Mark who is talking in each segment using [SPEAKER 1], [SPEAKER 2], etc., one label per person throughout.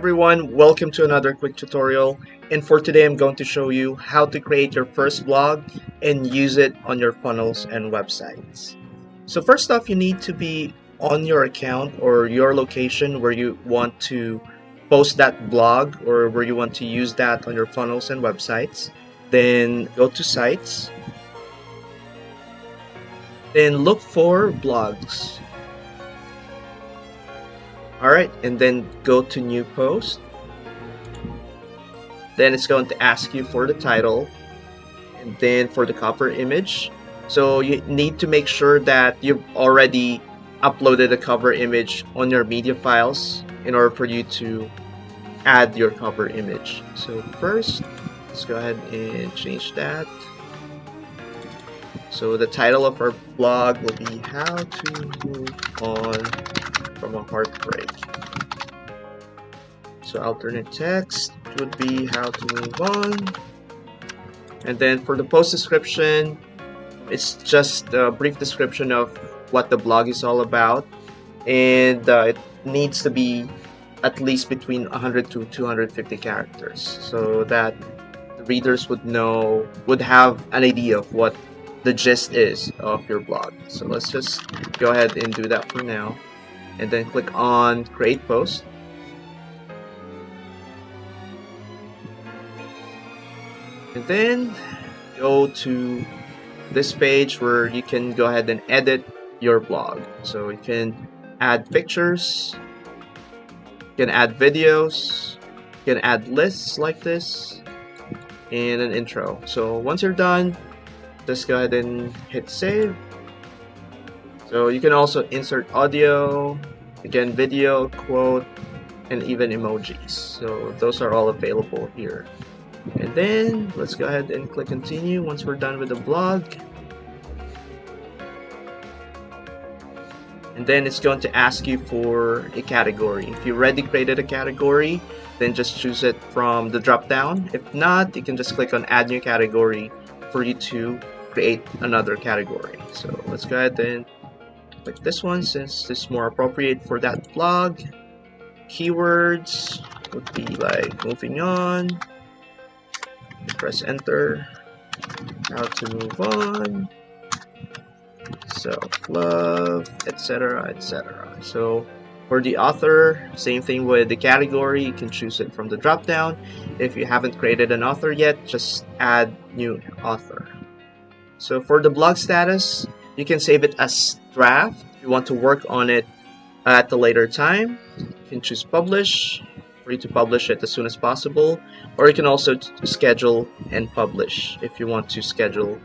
[SPEAKER 1] everyone, welcome to another quick tutorial, and for today I'm going to show you how to create your first blog and use it on your funnels and websites. So first off, you need to be on your account or your location where you want to post that blog or where you want to use that on your funnels and websites. Then go to sites, then look for blogs. Alright, and then go to new post. Then it's going to ask you for the title and then for the cover image. So you need to make sure that you've already uploaded the cover image on your media files in order for you to add your cover image. So first, let's go ahead and change that. So the title of our blog will be How to Move On from a Heartbreak. So alternate text would be How to Move On. And then for the post description, it's just a brief description of what the blog is all about. And it needs to be at least between 100 to 250 characters so that the readers would have an idea of what the gist is of your blog. So let's just go ahead and do that for now. And then click on Create Post. And then go to this page where you can go ahead and edit your blog. So you can add pictures, you can add videos, you can add lists like this, and an intro. So once you're done, just go ahead and hit save. So you can also insert audio, again video, quote, and even emojis. So those are all available here. And then let's go ahead and click continue once we're done with the blog. And then it's going to ask you for a category. If you already created a category, then just choose it from the drop down. If not, you can just click on add new category for you to create another category. So let's go ahead and click this one since it's more appropriate for that blog. Keywords would be like moving on. Press enter. How to move on. Self-love, etc., etc. So for the author, same thing with the category. You can choose it from the drop down. If you haven't created an author yet, just add new author. So for the blog status, you can save it as draft. If you want to work on it at a later time, you can choose publish for you to publish it as soon as possible, or you can also schedule and publish if you want to schedule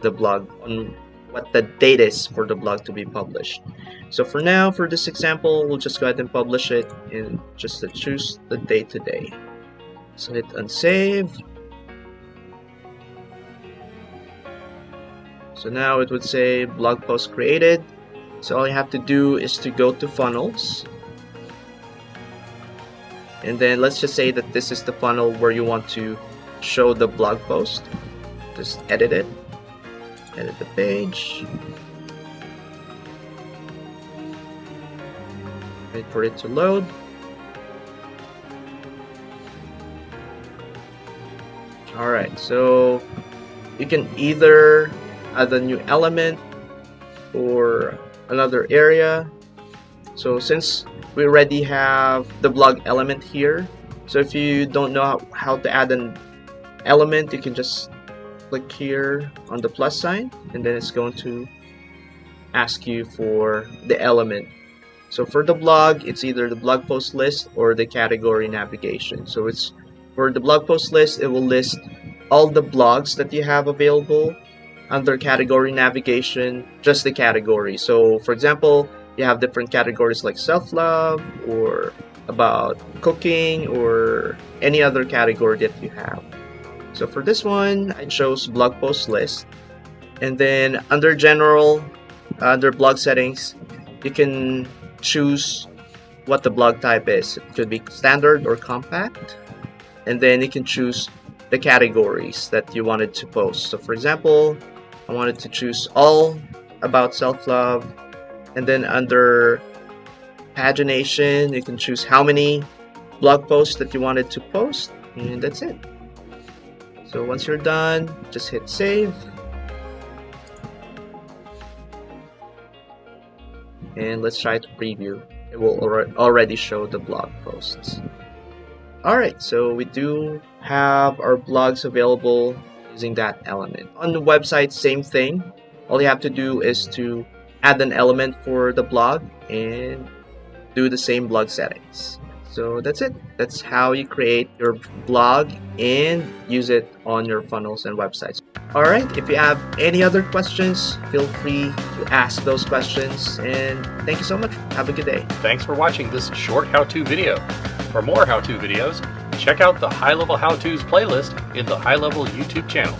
[SPEAKER 1] the blog on what the date is for the blog to be published. So for now, for this example, we'll just go ahead and publish it and just choose the date today. So hit unsave. So now it would say blog post created. So all you have to do is to go to funnels. And then let's just say that this is the funnel where you want to show the blog post. Just edit it. Edit the page. Wait for it to load. Alright, so you can either add a new element or another area. So since we already have the blog element here, so if you don't know how to add an element, you can just click here on the plus sign and then it's going to ask you for the element. So for the blog, it's either the blog post list or the category navigation. So it's for the blog post list, it will list all the blogs that you have available. Under category navigation, just the category. So for example, you have different categories like self-love or about cooking or any other category that you have. So for this one, I chose blog post list. And then under general, under blog settings, you can choose what the blog type is. It could be standard or compact. And then you can choose the categories that you wanted to post. So for example, I wanted to choose all about self-love. And then under pagination, you can choose how many blog post that you wanted to post, and that's it. So once you're done, just hit save. And let's try to preview. It will already show the blog posts. Alright, so we do have our blogs available using that element. On the website, same thing. All you have to do is to add an element for the blog and do the same blog settings. So that's it. That's how you create your blog and use it on your funnels and websites. Alright, if you have any other questions, feel free to ask those questions. And thank you so much. Have a good day.
[SPEAKER 2] Thanks for watching this short how-to video. For more how-to videos, check out the High Level How-Tos playlist in the High Level YouTube channel.